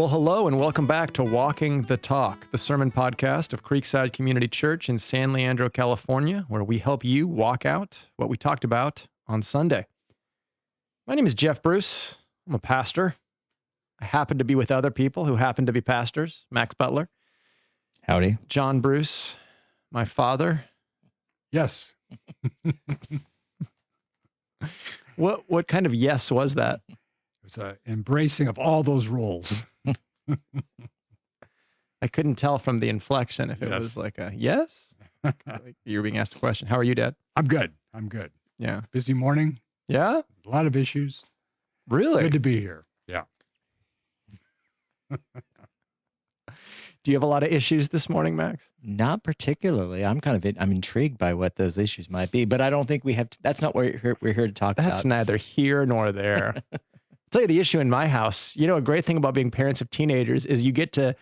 Well, hello and welcome back to Walking the Talk, the sermon podcast of Creekside Community Church in San Leandro, California, where we help you walk out what we talked about on Sunday. My name is Jeff Bruce. I'm a pastor. I happen to be with other people who happen to be pastors. Max Butler. Howdy. John Bruce, my father. Yes. What kind of yes was that? It was an embracing of all those roles. I couldn't tell from the inflection if it Yes. was like a yes. Like you were being asked a question. How are you, Dad? I'm good. I'm good. Yeah. Busy morning, Yeah? a lot of issues. Really? Good to be here. Yeah. Do you have a lot of issues this morning, Max? Not particularly. I'm intrigued by what those issues might be, but I don't think we have. That's not what we're here to talk That's about. neither here nor there. I'll tell you the issue in my house. You know, a great thing about being parents of teenagers is you get to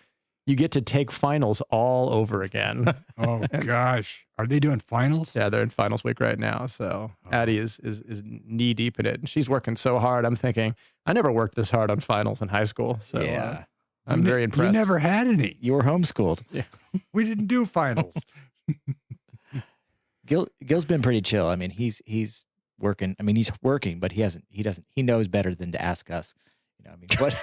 take finals all over again. Oh gosh. Are they doing finals? Yeah, they're in finals week right now. So Addie is knee deep in it. And she's working so hard. I'm thinking, I never worked this hard on finals in high school. So Yeah. I'm very impressed. You never had any. You were homeschooled. We didn't do finals. Gil's been pretty chill. I mean, he's working. I mean, he's working, but he knows better than to ask us. You know, I mean, what?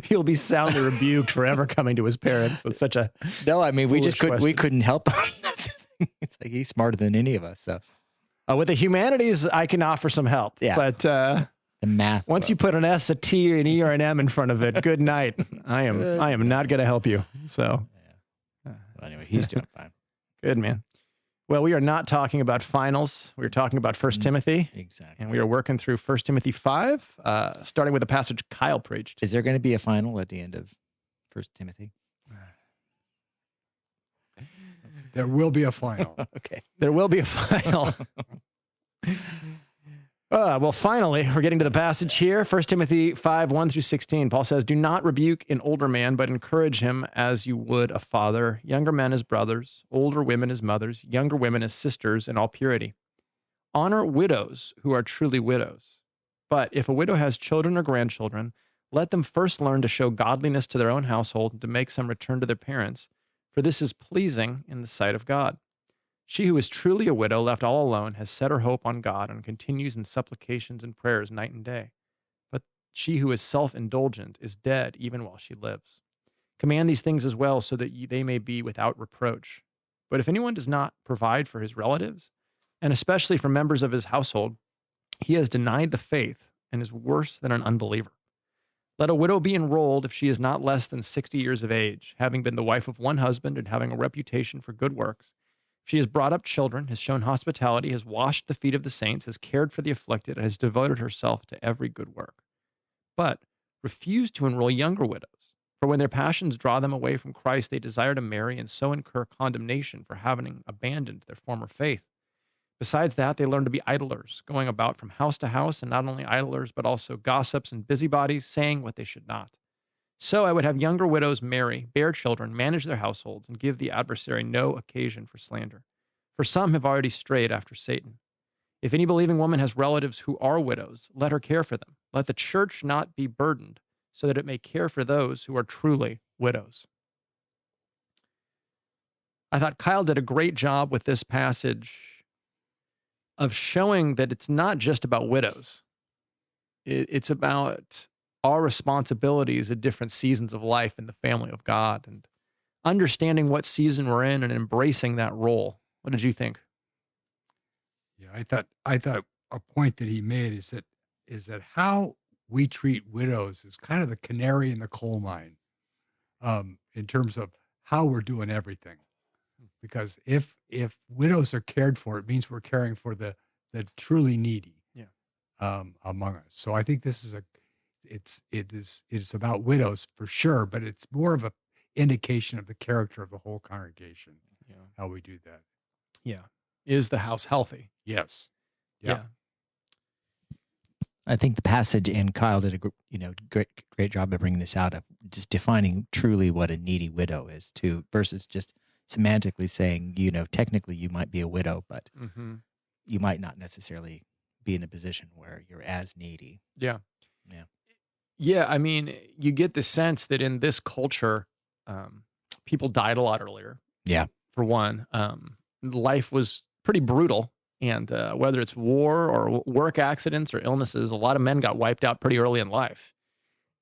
He'll be soundly rebuked for ever coming to his parents with such a No, I mean, we Foolish couldn't help him. That's the thing. It's like he's smarter than any of us. So with the humanities, I can offer some help. Yeah. But the math. once you put an S, a T, an E, or an M in front of it, good night. I am not going to help you. So Well, anyway, he's doing fine. good, man. Well, we are not talking about finals. We're talking about 1 Timothy, Exactly. and we are working through 1 Timothy 5, starting with the passage Kyle preached. Is there going to be a final at the end of 1 Timothy? There will be a final. Okay. There will be a final. Well, finally, we're getting to the passage here. 1 Timothy 5, 1 through 16. Paul says, "Do not rebuke an older man, but encourage him as you would a father, younger men as brothers, older women as mothers, younger women as sisters in all purity. Honor widows who are truly widows. But if a widow has children or grandchildren, let them first learn to show godliness to their own household and to make some return to their parents, for this is pleasing in the sight of God. She who is truly a widow, left all alone, has set her hope on God and continues in supplications and prayers night and day. But she who is self-indulgent is dead even while she lives. Command these things as well so that they may be without reproach. But if anyone does not provide for his relatives, and especially for members of his household, he has denied the faith and is worse than an unbeliever. Let a widow be enrolled if she is not less than 60 years of age, having been the wife of one husband and having a reputation for good works. She has brought up children, has shown hospitality, has washed the feet of the saints, has cared for the afflicted, and has devoted herself to every good work. But refuse to enroll younger widows, for when their passions draw them away from Christ, they desire to marry and so incur condemnation for having abandoned their former faith. Besides that, they learn to be idlers, going about from house to house, and not only idlers, but also gossips and busybodies, saying what they should not. So I would have younger widows marry, bear children, manage their households, and give the adversary no occasion for slander. For some have already strayed after Satan. If any believing woman has relatives who are widows, let her care for them. Let the church not be burdened, so that it may care for those who are truly widows." I thought Kyle did a great job with this passage of showing that it's not just about widows. It's about our responsibilities at different seasons of life in the family of God and understanding what season we're in and embracing that role. What did you think? Yeah, I thought a point that he made is that how we treat widows is kind of the canary in the coal mine, in terms of how we're doing everything. Because if widows are cared for, it means we're caring for the truly needy. Yeah. Among us. So I think this is it's about widows for sure, but it's more of a indication of the character of the whole congregation. Yeah. How we do that. Yeah. Is the house healthy? Yes. Yeah. I think the passage, and Kyle did a great job of bringing this out, of just defining truly what a needy widow is, too, versus just semantically saying, technically you might be a widow, but you might not necessarily be in a position where you're as needy. Yeah. Yeah. Yeah, I mean, you get the sense that in this culture, people died a lot earlier. Yeah. For one, life was pretty brutal, and whether it's war or work accidents or illnesses, a lot of men got wiped out pretty early in life,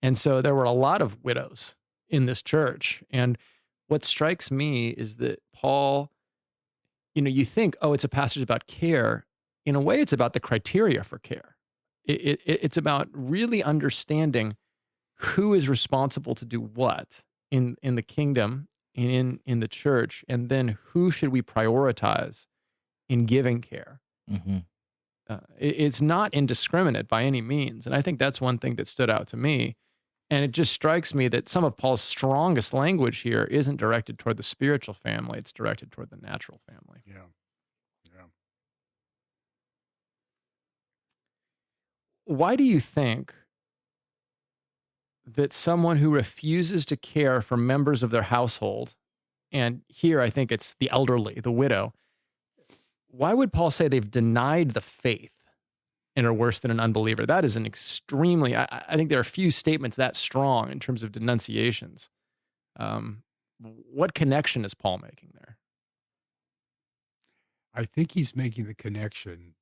and so there were a lot of widows in this church. And what strikes me is that Paul, you think, oh, it's a passage about care. In a way, it's about the criteria for care. It's about really understanding who is responsible to do what in the kingdom and in the church, and then who should we prioritize in giving care. Hmm. It's not indiscriminate by any means, and I think that's one thing that stood out to me. And it just strikes me that some of Paul's strongest language here isn't directed toward the spiritual family, it's directed toward the natural family. Yeah. Yeah. Why do you think that someone who refuses to care for members of their household, and here I think it's the elderly, the widow, why would Paul say they've denied the faith and are worse than an unbeliever? That is an extremely, I think there are few statements that strong in terms of denunciations. What connection is Paul making there? I think he's making the connection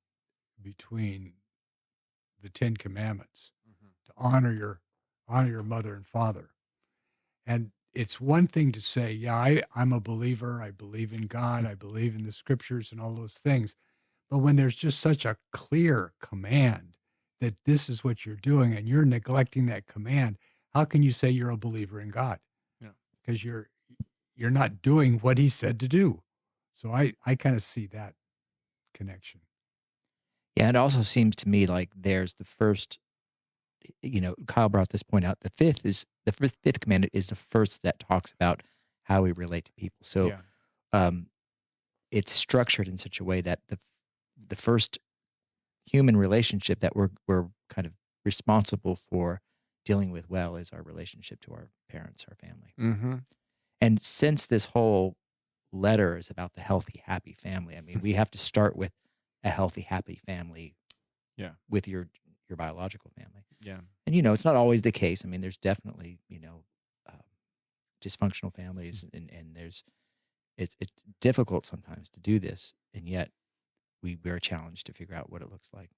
between the Ten Commandments to honor your mother and father. And it's one thing to say, yeah, I'm a believer. I believe in God. I believe in the scriptures and all those things. But when there's just such a clear command that this is what you're doing and you're neglecting that command, how can you say you're a believer in God? Yeah. Because you're not doing what he said to do. So I kind of see that connection. Yeah. It also seems to me like there's the first, Kyle brought this point out. The fifth commandment is the first that talks about how we relate to people. So Yeah. it's structured in such a way that the first human relationship that we're kind of responsible for dealing with well is our relationship to our parents, our family. Mm-hmm. And since this whole letter is about the healthy, happy family, I mean, we have to start with a healthy, happy family. Yeah. With your biological family. Yeah. And it's not always the case. I mean, there's definitely dysfunctional families, and it's difficult sometimes to do this, and yet we're challenged to figure out what it looks like.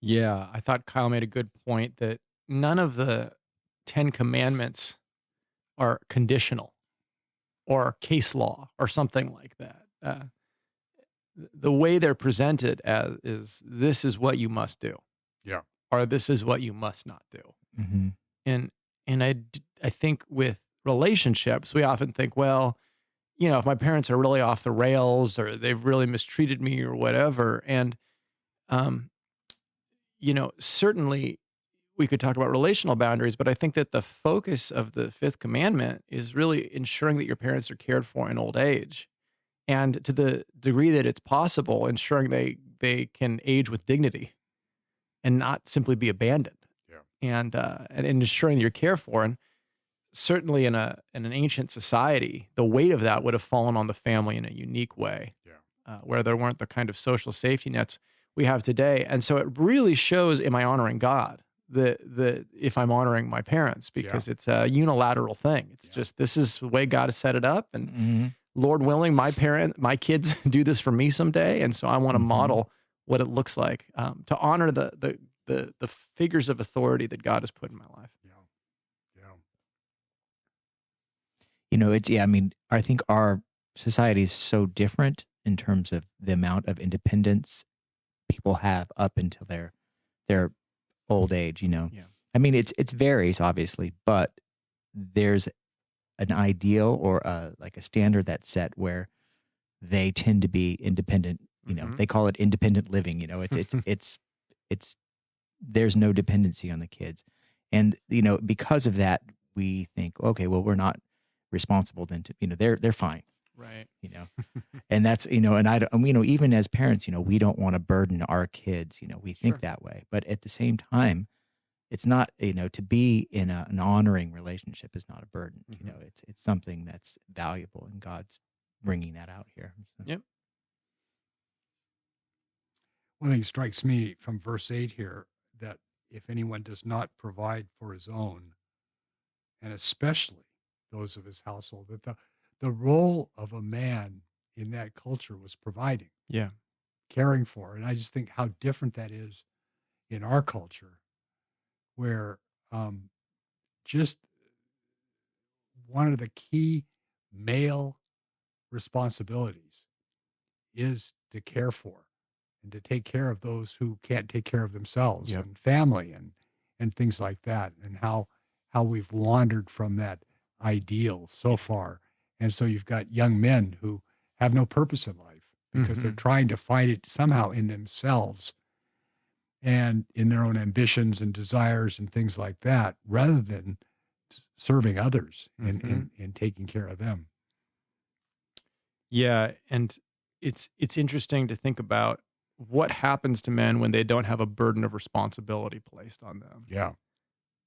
Yeah. I thought Kyle made a good point that none of the 10 commandments are conditional or case law or something like that. The way they're presented as is this is what you must do, Yeah. or this is what you must not do. Mm-hmm. And I think with relationships, we often think, well, if my parents are really off the rails or they've really mistreated me or whatever. And, certainly we could talk about relational boundaries, but I think that the focus of the fifth commandment is really ensuring that your parents are cared for in old age. And to the degree that it's possible, ensuring they can age with dignity and not simply be abandoned. Yeah. And ensuring that you're cared for. And certainly in an ancient society, the weight of that would have fallen on the family in a unique way, where there weren't the kind of social safety nets we have today. And so it really shows, am I honoring God? The if I'm honoring my parents, because it's a unilateral thing. It's just, this is the way God has set it up. And Mm-hmm. Lord willing, my kids do this for me someday. And so I want to model what it looks like to honor the figures of authority that God has put in my life. Yeah. Yeah. I mean, I think our society is so different in terms of the amount of independence people have up until their old age, Yeah. I mean, it varies obviously, but there's an ideal or like a standard that's set where they tend to be independent. They call it independent living. It's there's no dependency on the kids, and because of that, we think, okay, well, we're not responsible then to they're fine, Right. and that's and I don't, even as parents, we don't want to burden our kids. We think Sure. that way, but at the same time, it's not, to be in an honoring relationship is not a burden. It's something that's valuable, and God's bringing that out here. So. Yep. One thing strikes me from verse 8 here, that if anyone does not provide for his own, and especially those of his household, that the role of a man in that culture was providing, Yeah. caring for. And I just think how different that is in our culture, where just one of the key male responsibilities is to care for and to take care of those who can't take care of themselves Yep. and family and things like that, and how we've wandered from that ideal so far. And so you've got young men who have no purpose in life because they're Mhm. trying to find it somehow in themselves and in their own ambitions and desires and things like that, rather than serving others and Mhm. and taking care of them. Yeah, and it's interesting to think about what happens to men when they don't have a burden of responsibility placed on them. Yeah.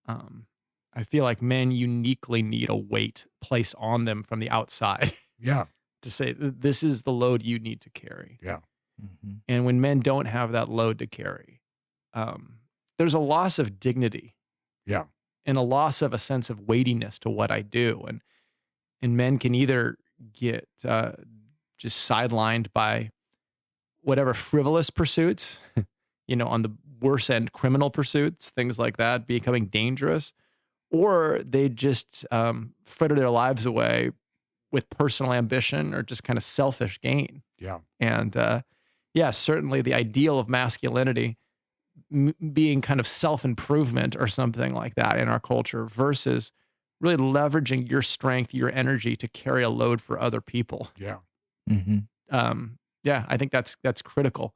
Um, I feel like men uniquely need a weight placed on them from the outside Yeah. to say, This is the load you need to carry." Yeah. Mhm. And when men don't have that load to carry, um, there's a loss of dignity Yeah. and a loss of a sense of weightiness to what I do. And men can either get just sidelined by whatever frivolous pursuits, on the worse end, criminal pursuits, things like that, becoming dangerous, or they just fritter their lives away with personal ambition or just kind of selfish gain. Yeah. And yeah, certainly the ideal of masculinity being kind of self improvement or something like that in our culture versus really leveraging your strength, your energy to carry a load for other people. Yeah. Mhm. Yeah, I think that's critical.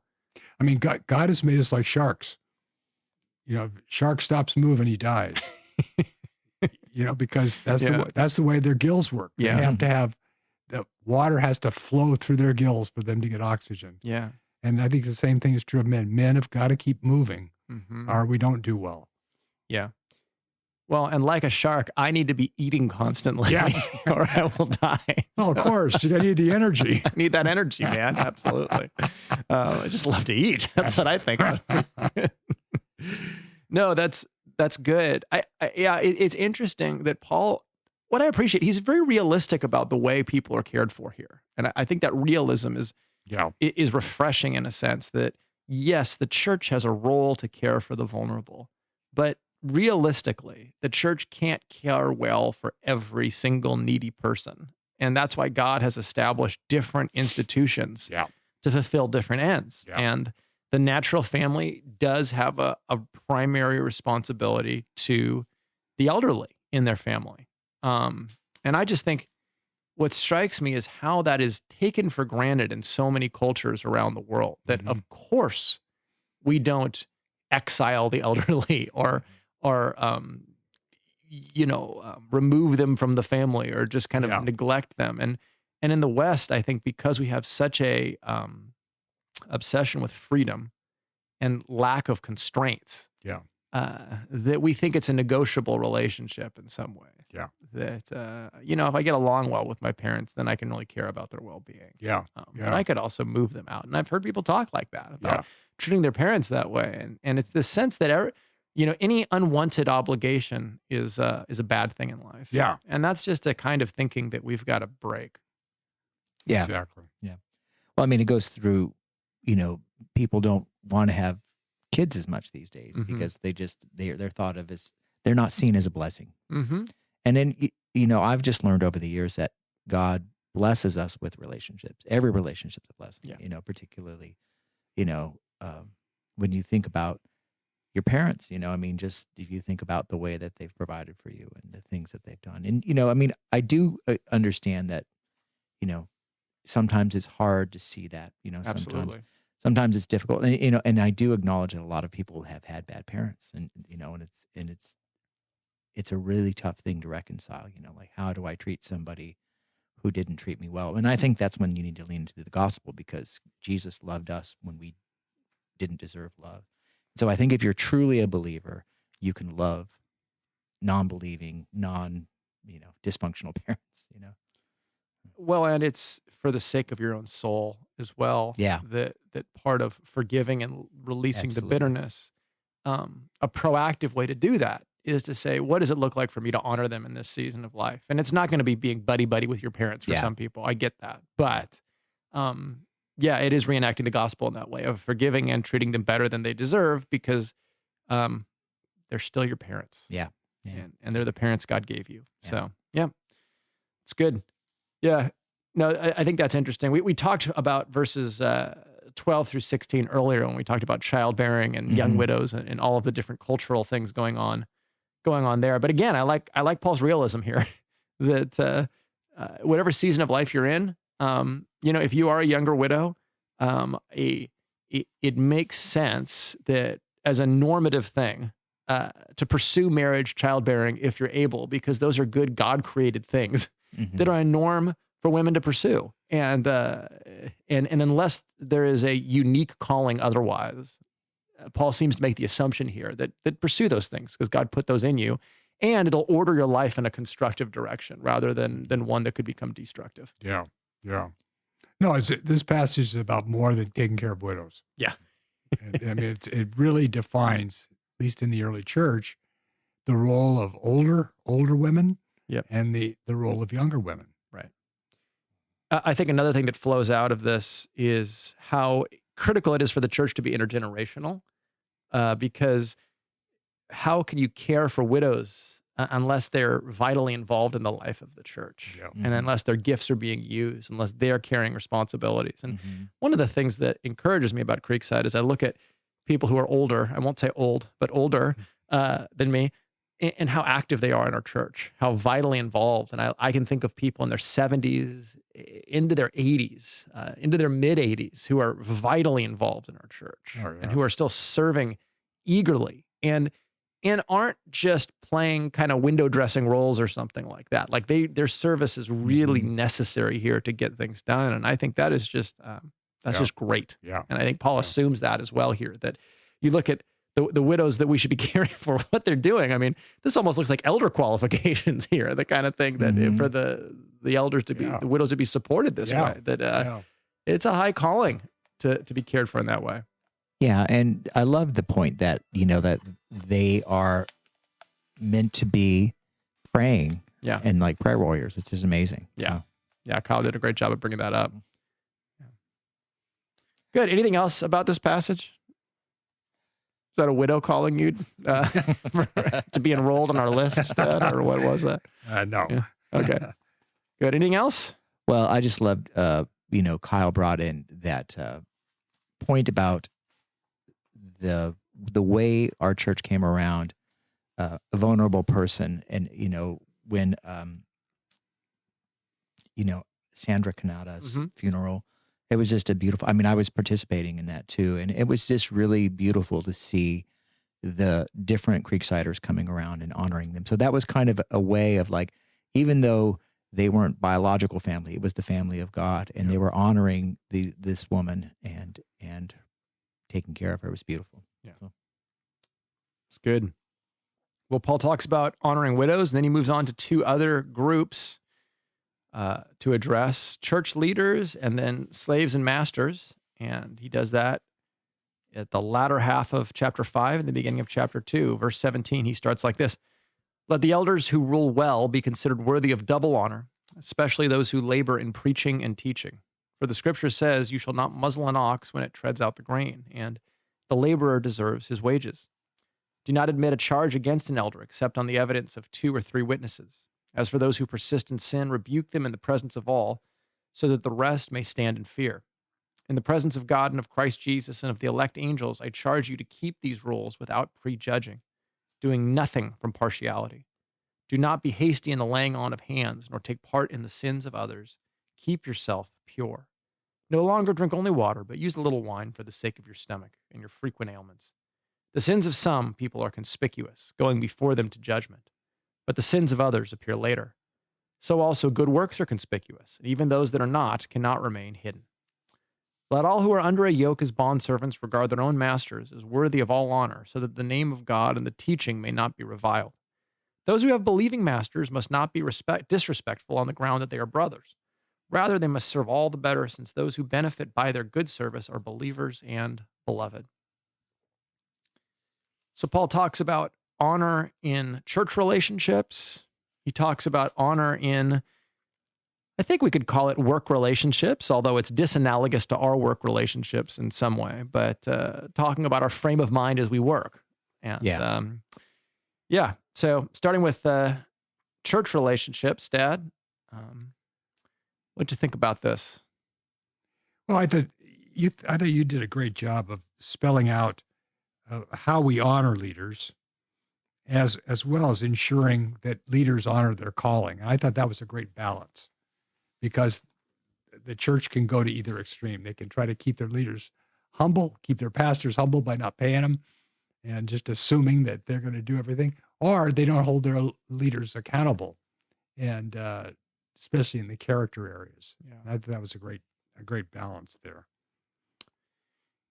I mean, God has made us like sharks. If shark stops moving, he dies. Because Yeah. that's the way their gills work. They Yeah. have to have the water has to flow through their gills for them to get oxygen. Yeah. And I think the same thing is true of men. Men have got to keep moving, Mhm. or we don't do well. Yeah. Well, and like a shark, I need to be eating constantly, Yes. or I will die. Oh, of So course, you need the energy. I need that energy, man. Absolutely. I just love to eat. That's what I think of. No, that's good. Yeah, it's interesting that Paul. What I appreciate, he's very realistic about the way people are cared for here, and I think that realism Yeah. is refreshing in a sense that yes, the church has a role to care for the vulnerable, but realistically, the church can't care well for every single needy person. And that's why God has established different institutions Yeah. to fulfill different ends. Yeah. And the natural family does have a primary responsibility to the elderly in their family. And I just think what strikes me is how that is taken for granted in so many cultures around the world that, Mhm. of course, we don't exile the elderly or remove them from the family or just kind of Yeah. neglect them. And in the West, I think because we have such a obsession with freedom and lack of constraints, Yeah. that we think it's a negotiable relationship in some way. Yeah. That if I get along well with my parents, then I can really care about their well-being. Yeah. But Yeah. I could also move them out, and I've heard people talk like that about Yeah. treating their parents that way, and it's this sense that any unwanted obligation is a bad thing in life. Yeah. And that's just a kind of thinking that we've got to break. Yeah. Exactly. Well, I mean, it goes through, people don't want to have kids as much these days Mhm. because they're thought of as, they're not seen as a blessing. Mm-hmm. And then, I've just learned over the years that God blesses us with relationships. Every relationship's a blessing, Yeah. particularly, when you think about your parents, just if you think about the way that they've provided for you and the things that they've done. And, I do understand that, sometimes it's hard to see that, Absolutely. sometimes it's difficult. And, and I do acknowledge that a lot of people have had bad parents and, and it's a really tough thing to reconcile, like how do I treat somebody who didn't treat me well? And I think that's when you need to lean into the gospel because Jesus loved us when we didn't deserve love. So I think if you're truly a believer, you can love non-believing, dysfunctional parents, Well, and it's for the sake of your own soul as well. Yeah. That part of forgiving and releasing Absolutely. the bitterness a proactive way to do that is to say, what does it look like for me to honor them in this season of life? And it's not going to be being buddy buddy with your parents for Yeah. some people. I get that. But yeah, it is reenacting the gospel in that way of forgiving and treating them better than they deserve because they're still your parents. Yeah. And they're the parents God gave you. Yeah. So yeah, it's good. Yeah. No, I think that's interesting. We talked about verses 12 through 16 earlier when we talked about childbearing and young Mhm. widows and all of the different cultural things going on there. But again, I like Paul's realism here that whatever season of life you're in, if you are a younger widow, it makes sense that as a normative thing to pursue marriage, childbearing, if you're able, because those are good God created things Mhm. that are a norm for women to pursue. And unless there is a unique calling otherwise, Paul seems to make the assumption here that pursue those things because God put those in you, and it'll order your life in a constructive direction rather than one that could become destructive. Yeah. Yeah. No, this passage is about more than taking care of widows. Yeah. And, I mean, it really defines, at least in the early church, the role of older women Yep. and the role of younger women. Right. I think another thing that flows out of this is how critical it is for the church to be intergenerational, because how can you care for widows unless they're vitally involved in the life of the church, Yeah. and unless their gifts are being used, unless they're carrying responsibilities. And Mhm. one of the things that encourages me about Creekside is I look at people who are older, I won't say old, but older than me, and how active they are in our church, how vitally involved. And I can think of people in their 70s, into their 80s, into their mid 80s, who are vitally involved in our church Oh, yeah. and who are still serving eagerly and aren't just playing kind of window dressing roles or something like that. Like their service is really necessary here to get things done. And I think that is just, that's Yeah. just great. Yeah. And I think Paul assumes that as well here, that you look at the widows that we should be caring for, what they're doing. I mean, this almost looks like elder qualifications here, the kind of thing that Mhm. for the elders to be, Yeah. the widows to be supported this Yeah. way, that Yeah. it's a high calling to be cared for in that way. Yeah, and I love the point that that they are meant to be praying Yeah. and like prayer warriors. It's just amazing. Yeah. So, Yeah. Kyle did a great job of bringing that up. Yeah. Good. Anything else about this passage? Is that a widow calling you to be enrolled on our list, Dad, or what was that? No. Yeah. Okay. Good. Anything else? well, I just loved Kyle brought in that point about the way our church came around a vulnerable person, and when Sandra Canada's Mhm. funeral. It was just a beautiful, I mean, I was participating in that too. And it was just really beautiful to see the different Creeksiders coming around and honoring them. So that was kind of a way of like, even though they weren't biological family, it was the family of God, and they were honoring this woman and taking care of her. It was beautiful. Yeah. So, It's good. Well, Paul talks about honoring widows, and then he moves on to two other groups to address: church leaders and then slaves and masters. And he does that at the latter half of chapter 5 and the beginning of chapter 2. Verse 17, he starts like this: "Let the elders who rule well be considered worthy of double honor, especially those who labor in preaching and teaching. For the scripture says, 'You shall not muzzle an ox when it treads out the grain,' and the laborer deserves his wages. Do not admit a charge against an elder except on the evidence of 2 or 3 witnesses. As for those who persist in sin, rebuke them in the presence of all, so that the rest may stand in fear. In the presence of God and of Christ Jesus and of the elect angels, I charge you to keep these rules without prejudging, doing nothing from partiality. Do not be hasty in the laying on of hands, nor take part in the sins of others. Keep yourself pure. No longer drink only water, but use a little wine for the sake of your stomach and your frequent ailments. The sins of some people are conspicuous, going before them to judgment, but the sins of others appear later. So also good works are conspicuous, and even those that are not cannot remain hidden. Let all who are under a yoke as bondservants regard their own masters as worthy of all honor, so that the name of God and the teaching may not be reviled. Those who have believing masters must not be disrespectful on the ground that they are brothers. Rather, they must serve all the better, since those who benefit by their good service are believers and beloved." So Paul talks about honor in church relationships. He talks about honor in, I think we could call it work relationships, although it's disanalogous to our work relationships in some way, but talking about our frame of mind as we work. And yeah. So starting with church relationships, Dad, what'd you think about this? Well, I thought you did a great job of spelling out how we honor leaders, as well as ensuring that leaders honor their calling. And I thought that was a great balance, because the church can go to either extreme. They can try to keep their leaders humble, keep their pastors humble by not paying them and just assuming that they're going to do everything, or they don't hold their leaders accountable, and especially in the character areas. Yeah. I thought that was a great balance there.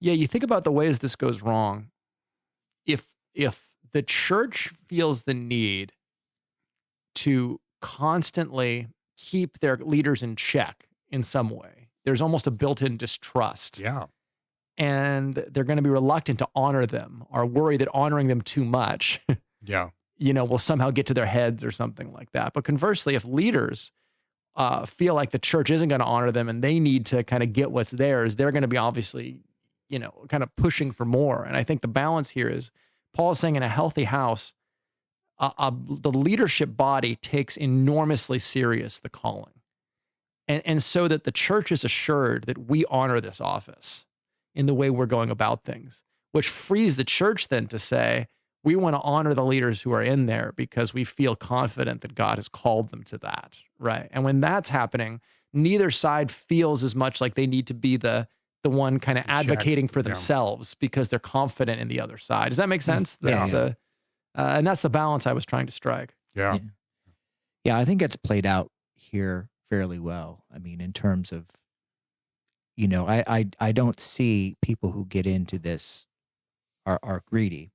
Yeah, you think about the ways this goes wrong. If the church feels the need to constantly keep their leaders in check in some way, there's almost a built-in distrust. Yeah. And they're going to be reluctant to honor them, or worry that honoring them too much, Yeah. will somehow get to their heads or something like that. But conversely, if leaders feel like the church isn't going to honor them and they need to kind of get what's theirs, they're going to be obviously, kind of pushing for more. And I think the balance here is Paul is saying in a healthy house, the leadership body takes enormously serious the calling. And so that the church is assured that we honor this office in the way we're going about things, which frees the church then to say, we want to honor the leaders who are in there because we feel confident that God has called them to that, right? And when that's happening, neither side feels as much like they need to be the one kind of advocating for themselves because they're confident in the other side. Does that make sense? Yeah. And that's the balance I was trying to strike. Yeah. Yeah, I think it's played out here fairly well. I mean, in terms of, I don't see people who get into this are greedy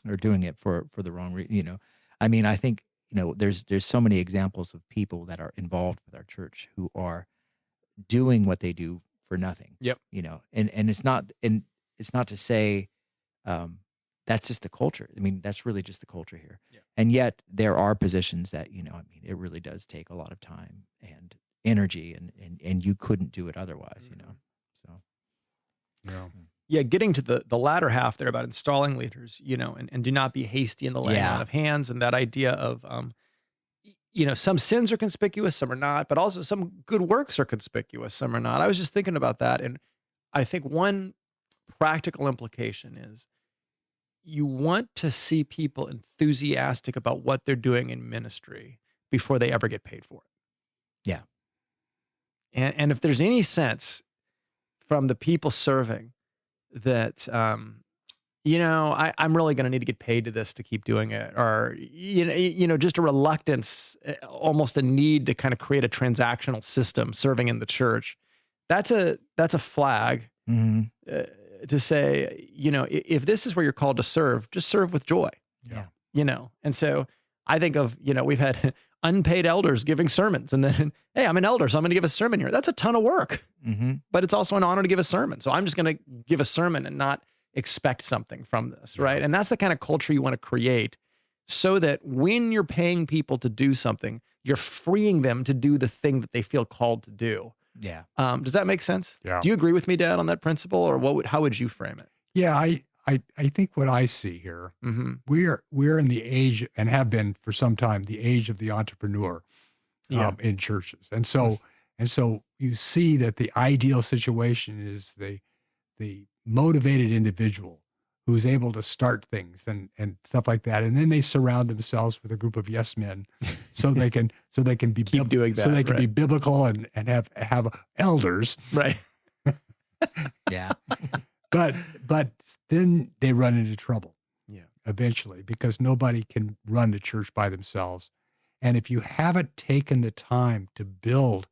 or doing it for the wrong reason. I mean, I think, there's so many examples of people that are involved with our church who are doing what they do for nothing. Yep. And it's not to say that's just the culture. I mean, that's really just the culture here. Yeah. And yet there are positions that, it really does take a lot of time and energy, and you couldn't do it otherwise, So Yeah. Yeah, getting to the latter half there about installing leaders, and do not be hasty in the laying on of hands, and that idea of, some sins are conspicuous, some are not, but also some good works are conspicuous, some are not. I was just thinking about that, and I think one practical implication is you want to see people enthusiastic about what they're doing in ministry before they ever get paid for it. Yeah. And if there's any sense from the people serving that, I'm really going to need to get paid to this to keep doing it, or, just a reluctance, almost a need to kind of create a transactional system serving in the church, that's a flag to say, if this is where you're called to serve, just serve with joy. Yeah. And so I think of, we've had unpaid elders giving sermons, and then, hey, I'm an elder, so I'm going to give a sermon here. That's a ton of work, but it's also an honor to give a sermon. So I'm just going to give a sermon and not expect something from this, right? And that's the kind of culture you want to create, so that when you're paying people to do something, you're freeing them to do the thing that they feel called to do. Yeah. Does that make sense? Yeah. Do you agree with me, Dad, on that principle, or how would you frame it? Yeah. I think what I see here, we're in the age, and have been for some time, the age of the entrepreneur in churches. And so you see that the ideal situation is the motivated individual who's able to start things and stuff like that. And then they surround themselves with a group of yes men so they can be Keep doing that, so they can be biblical and have elders. Right. Yeah. But then they run into trouble. Yeah. Eventually, because nobody can run the church by themselves. And if you haven't taken the time to build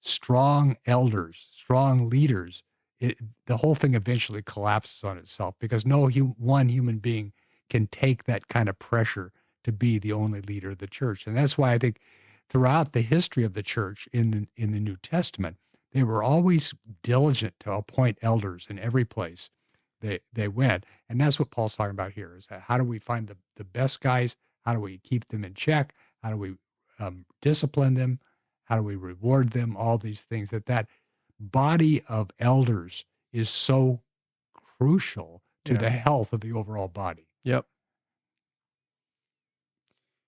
strong elders, strong leaders, the whole thing eventually collapses on itself, because no one human being can take that kind of pressure to be the only leader of the church. And that's why I think throughout the history of the church in the New Testament, they were always diligent to appoint elders in every place, they went. And that's what Paul's talking about here is that how do we find the best guys? How do we keep them in check? How do we discipline them? How do we reward them? All these things that body of elders is so crucial to Yeah. the health of the overall body. Yep.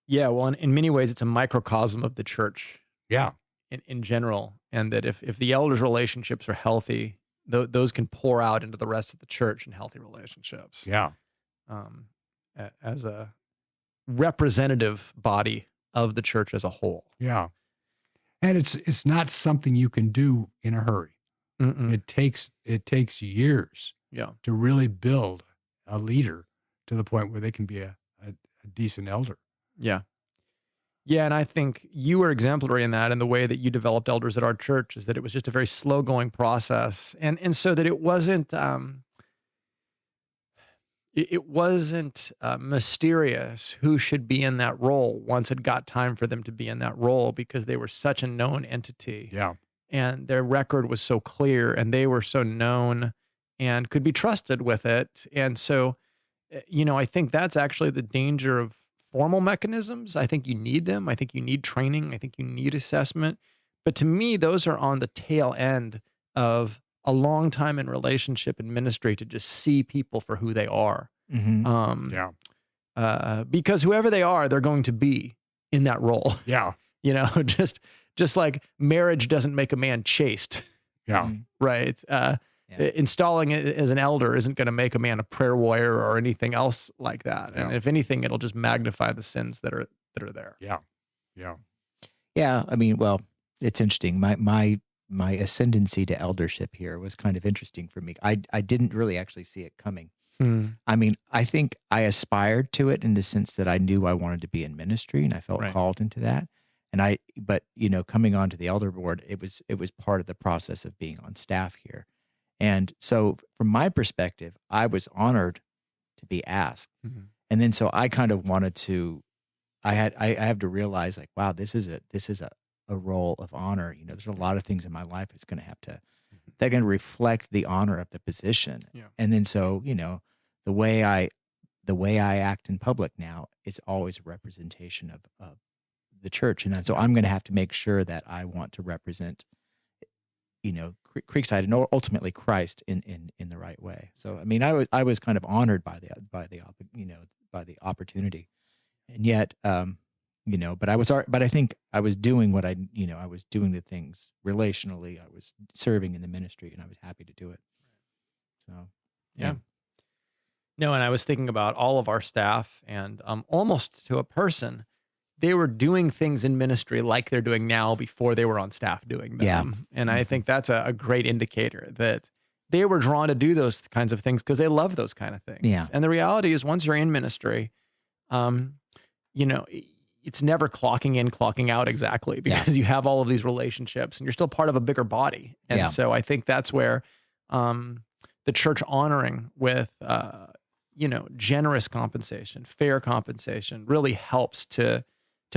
Yeah, well, in many ways, it's a microcosm of the church Yeah. in general, and that if the elders' relationships are healthy, those can pour out into the rest of the church in healthy relationships. Yeah. As a representative body of the church as a whole. Yeah. And it's not something you can do in a hurry. Mm-mm. It takes years Yeah. to really build a leader to the point where they can be a decent elder. Yeah. Yeah, and I think you were exemplary in that, in the way that you developed elders at our church, is that it was just a very slow going process, and so that it wasn't mysterious who should be in that role once it got time for them to be in that role, because they were such a known entity. Yeah. And their record was so clear, and they were so known and could be trusted with it. And so, I think that's actually the danger of formal mechanisms. I think you need them. I think you need training. I think you need assessment. But to me, those are on the tail end of a long time in relationship and ministry, to just see people for who they are. Mm-hmm. Yeah. Because whoever they are, they're going to be in that role. Yeah. Just like marriage doesn't make a man chaste, Yeah. right? Installing it as an elder isn't going to make a man a prayer warrior or anything else like that. And Yeah. if anything, it'll just magnify the sins that are there. Yeah. Yeah. Yeah. I mean, well, it's interesting. My ascendancy to eldership here was kind of interesting for me. I didn't really actually see it coming. I mean, I think I aspired to it in the sense that I knew I wanted to be in ministry, and I felt Right. called into that. But coming onto the elder board, it was part of the process of being on staff here. And so from my perspective, I was honored to be asked. Mhm. And then so I kind of wanted to, I have to realize, like, wow, this is a role of honor. There's a lot of things in my life that's going to have to, they're going to reflect the honor of the position. Yeah. And then so, the way I act in public now is always a representation of the church. And so I'm going to have to make sure that I want to represent, Creekside and ultimately Christ in the right way. So, I mean, I was kind of honored by the opportunity, and yet, but I think I was doing what I was doing the things relationally. I was serving in the ministry, and I was happy to do it. So, Yeah. No, and I was thinking about all of our staff, and almost to a person, they were doing things in ministry like they're doing now before they were on staff doing them. Yeah. And I think that's a great indicator that they were drawn to do those kinds of things because they love those kind of things. Yeah. And the reality is, once you're in ministry, it's never clocking in, clocking out exactly, because you have all of these relationships and you're still part of a bigger body. And Yeah. so I think that's where the church honoring with, generous compensation, fair compensation really helps to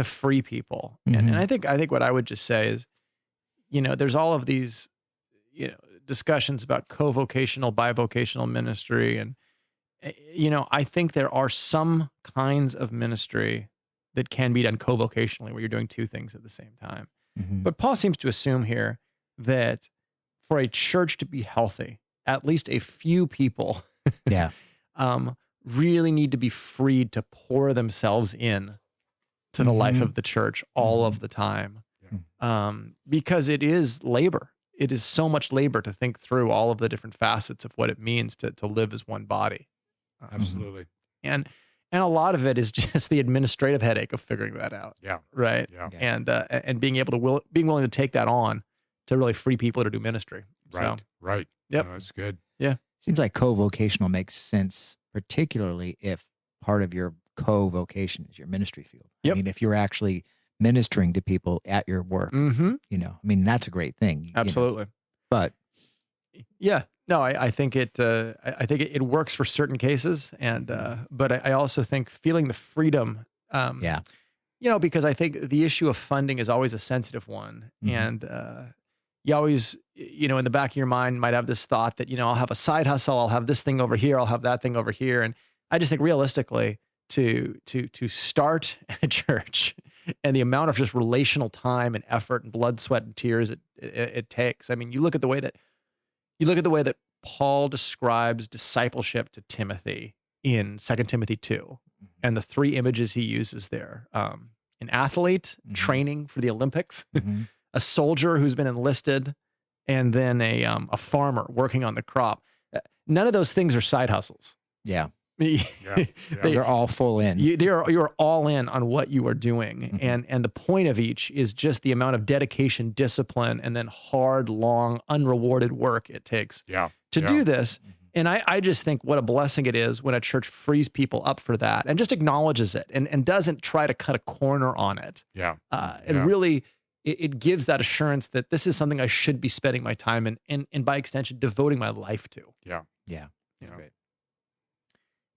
free people. And I think what I would just say is, there's all of these, discussions about co-vocational, bivocational ministry. And, I think there are some kinds of ministry that can be done co-vocationally, where you're doing two things at the same time. Mhm. But Paul seems to assume here that for a church to be healthy, at least a few people Yeah. really need to be freed to pour themselves in to the life Mhm. of the church all of the time. Because it is labor. It is so much labor to think through all of the different facets of what it means to live as one body. Absolutely. And a lot of it is just the administrative headache of figuring that out. Yeah. Right. Yeah. And being able to being willing to take that on to really free people to do ministry. Right. So, Right. Yep. No, that's good. Seems like co-vocational makes sense, particularly if part of your co-vocation is your ministry field. Yep. I mean, if you're actually ministering to people at your work, mhm, I mean, that's a great thing. absolutely. But Yeah. No, I think it. I think it works for certain cases, and but I also think feeling the freedom. Yeah. Because I think the issue of funding is always a sensitive one, Mhm. and you always, in the back of your mind might have this thought that, I'll have a side hustle, I'll have this thing over here, I'll have that thing over here. And I just think realistically to start a church and the amount of just relational time and effort and blood, sweat, and tears it takes. I mean, you look at the way that Paul describes discipleship to Timothy in 2 Timothy 2 and the three images he uses there. An athlete training for the Olympics, a soldier who's been enlisted, and then a farmer working on the crop. None of those things are side hustles. Yeah. Yeah. They're all full in. You're all in on what you are doing. And the point of each is just the amount of dedication, discipline, and then hard, long, unrewarded work it takes to do this. And I just think what a blessing it is when a church frees people up for that and just acknowledges it and doesn't try to cut a corner on it. And really, it gives that assurance that this is something I should be spending my time in, and by extension, devoting my life to. Yeah. Great.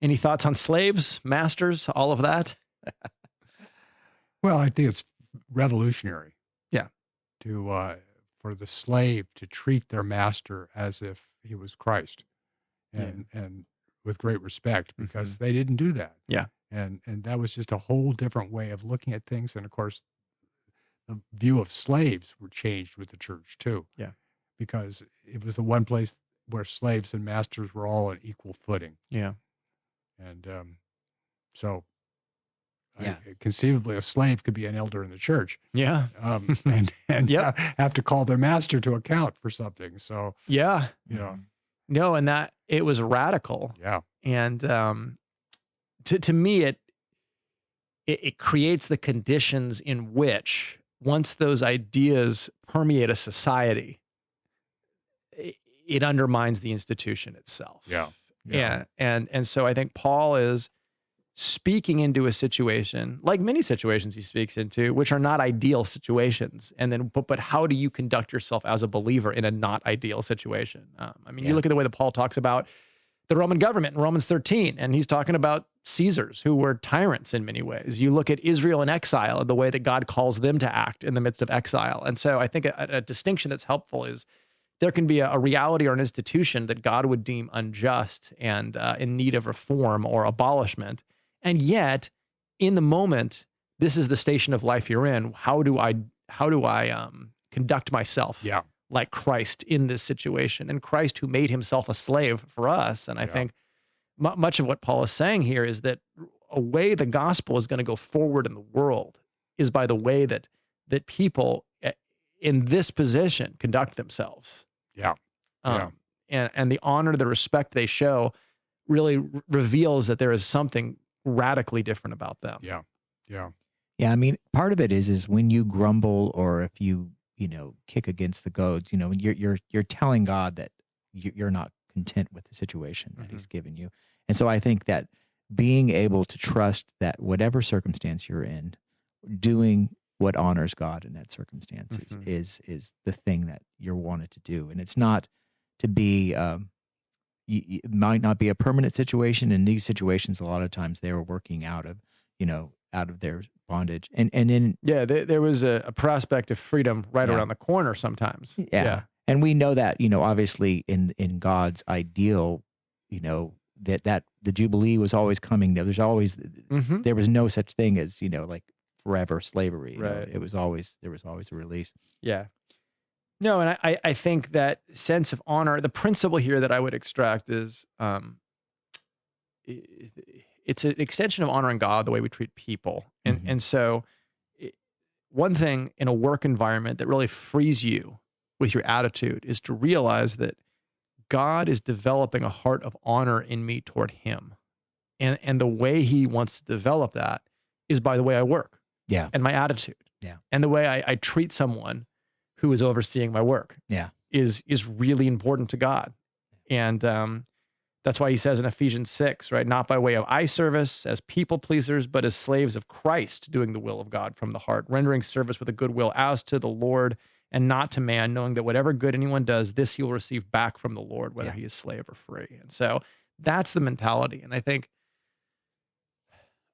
Any thoughts on slaves, masters, all of that? Well, I think it's revolutionary. Yeah. For the slave to treat their master as if he was Christ, and with great respect, because they didn't do that. Yeah. And that was just a whole different way of looking at things. And of course, the view of slaves were changed with the church too. Yeah. Because it was the one place where slaves and masters were all on equal footing. Yeah. And conceivably a slave could be an elder in the church. Yeah. And have to call their master to account for something. So, yeah. No, and that it was radical. Yeah. And to me, it creates the conditions in which once those ideas permeate a society, it undermines the institution itself. Yeah. And so I think Paul is speaking into a situation, like many situations he speaks into, which are not ideal situations. And then, but how do you conduct yourself as a believer in a not ideal situation? You look at the way that Paul talks about the Roman government in Romans 13, and he's talking about Caesars, who were tyrants in many ways. You look at Israel in exile and the way that God calls them to act in the midst of exile. And so I think a distinction that's helpful is there can be a reality or an institution that God would deem unjust and in need of reform or abolishment. And yet, in the moment, this is the station of life you're in. How do I conduct myself like Christ in this situation? And Christ, who made himself a slave for us. And I think much of what Paul is saying here is that a way the gospel is going to go forward in the world is by the way that people in this position conduct themselves. And the honor, the respect they show really reveals that there is something radically different about them. Yeah. I mean, part of it is when you grumble or if you kick against the goads, you're telling God that you're not content with the situation that he's given you. And so I think that being able to trust that whatever circumstance you're in, doing what honors God in that circumstance is the thing that you're wanted to do. And it's not to be, it might not be a permanent situation. In these situations, a lot of times they were working out of their bondage. And in there was a prospect of freedom right around the corner sometimes. Yeah. And we know that, obviously in God's ideal, that the Jubilee was always coming. There's always, there was no such thing as, like forever slavery. Right. There was always a release. Yeah. No, and I think that sense of honor, the principle here that I would extract is it's an extension of honoring God the way we treat people. And so one thing in a work environment that really frees you with your attitude is to realize that God is developing a heart of honor in me toward him. And the way he wants to develop that is by the way I work. Yeah. And my attitude. Yeah. And the way I treat someone who is overseeing my work. Yeah. Is really important to God. And that's why he says in Ephesians 6, right? Not by way of eye service as people pleasers, but as slaves of Christ, doing the will of God from the heart, rendering service with a good will as to the Lord and not to man, knowing that whatever good anyone does, this he will receive back from the Lord, whether he is slave or free. And so that's the mentality. And I think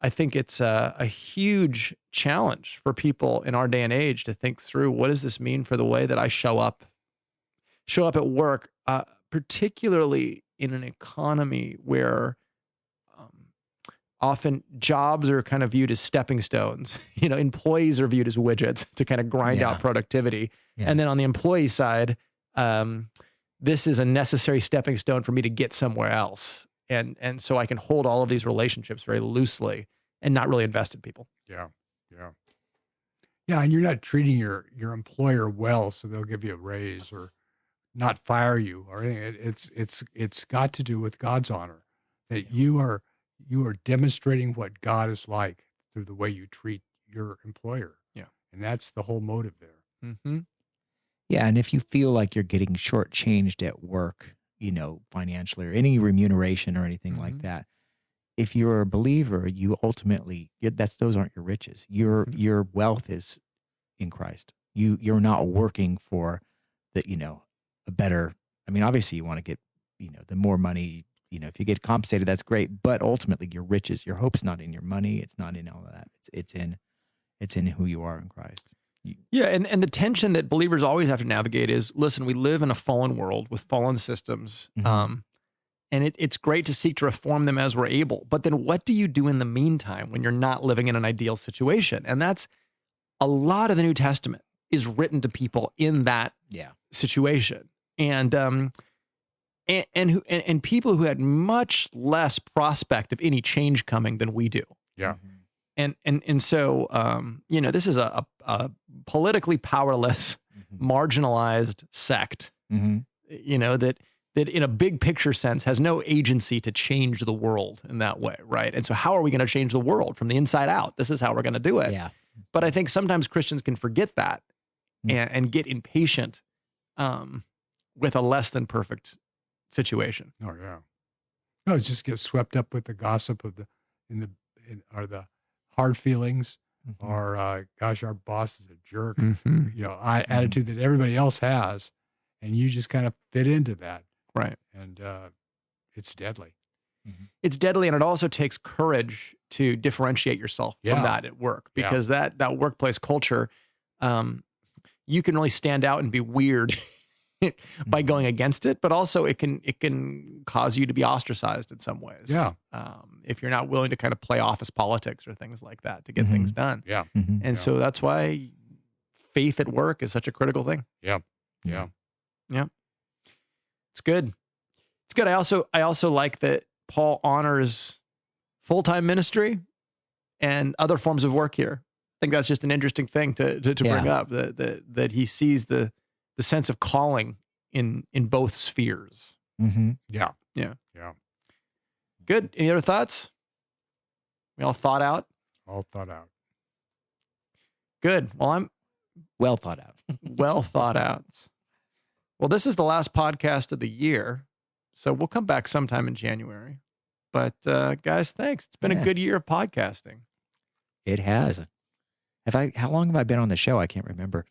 it's a huge challenge for people in our day and age to think through, what does this mean for the way that I show up show up at work, particularly in an economy where often jobs are kind of viewed as stepping stones. Employees are viewed as widgets to kind of grind Yeah. out productivity. Yeah. And then on the employee side, this is a necessary stepping stone for me to get somewhere else. And so I can hold all of these relationships very loosely and not really invest in people. Yeah. And you're not treating your employer well, so they'll give you a raise or not fire you or anything. It's got to do with God's honor, that you are demonstrating what God is like through the way you treat your employer. Yeah. And that's the whole motive there. Mm-hmm. Yeah, and if you feel like you're getting shortchanged at work, financially or any remuneration or anything like Mhm. that, if you're a believer, you ultimately those aren't your riches. Your wealth is in Christ. You're not working for a better. I mean, obviously you want to get the more money. If you get compensated, that's great. But ultimately, your riches, your hope's not in your money. It's not in all of that. It's in who you are in Christ. Yeah, and the tension that believers always have to navigate is, listen, we live in a fallen world with fallen systems, Mhm. and it's great to seek to reform them as we're able. But then what do you do in the meantime when you're not living in an ideal situation? And that's a lot of the New Testament is written to people in that Yeah. situation. And people who had much less prospect of any change coming than we do. Yeah. And so this is a politically powerless, marginalized sect, Mm-hmm. that in a big picture sense has no agency to change the world in that way, right? And so how are we going to change the world from the inside out? This is how we're going to do it. Yeah. But I think sometimes Christians can forget that and get impatient with a less than perfect situation. Oh yeah. No, it's just get swept up with the gossip of the hard feelings, Mhm. or gosh, our boss is a jerk. Mm-hmm. Attitude that everybody else has, and you just kind of fit into that, Right. and it's deadly. It's deadly, and it also takes courage to differentiate yourself Yeah. from that at work, Yeah. because that workplace culture, you can really stand out and be weird by going against it, but also it can cause you to be ostracized in some ways. Yeah. If you're not willing to kind of play office politics or things like that to get things done. Yeah. Mhm. And so that's why faith at work is such a critical thing. Yeah. It's good. It's good. I also like that Paul honors full-time ministry and other forms of work here. I think that's just an interesting thing to bring Yeah. up, that he sees the sense of calling in both spheres. Mm-hmm. Yeah. Good. Any other thoughts? We all thought out? All thought out. Good. Well, I'm Well thought out. well thought out. Well, this is the last podcast of the year, so we'll come back sometime in January. But guys, thanks. It's been a Yeah. good year of podcasting. It has. How long have I been on the show? I can't remember.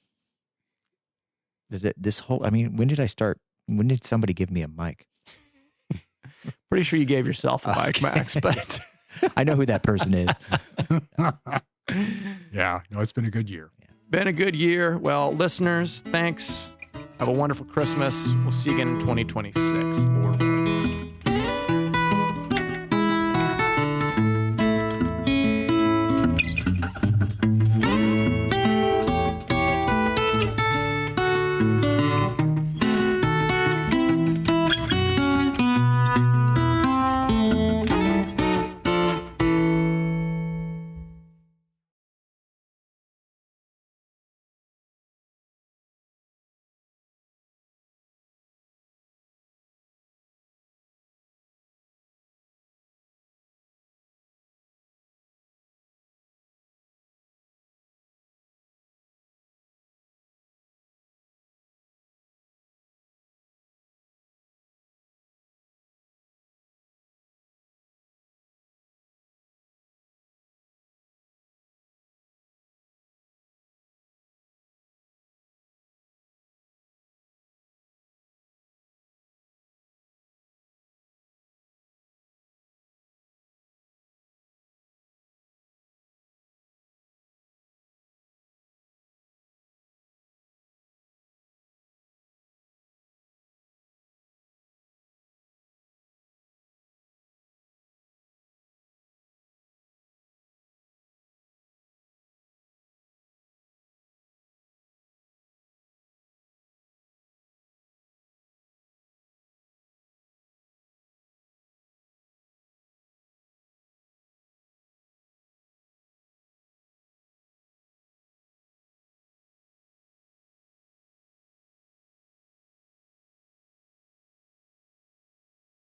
When did I start? When did somebody give me a mic? Pretty sure you gave yourself a mic, Okay. Max, but I know who that person is. Yeah. No, it's been a good year. been a good year. Well, listeners, thanks. Have a wonderful Christmas. We'll see you again in 2026, Lord willing.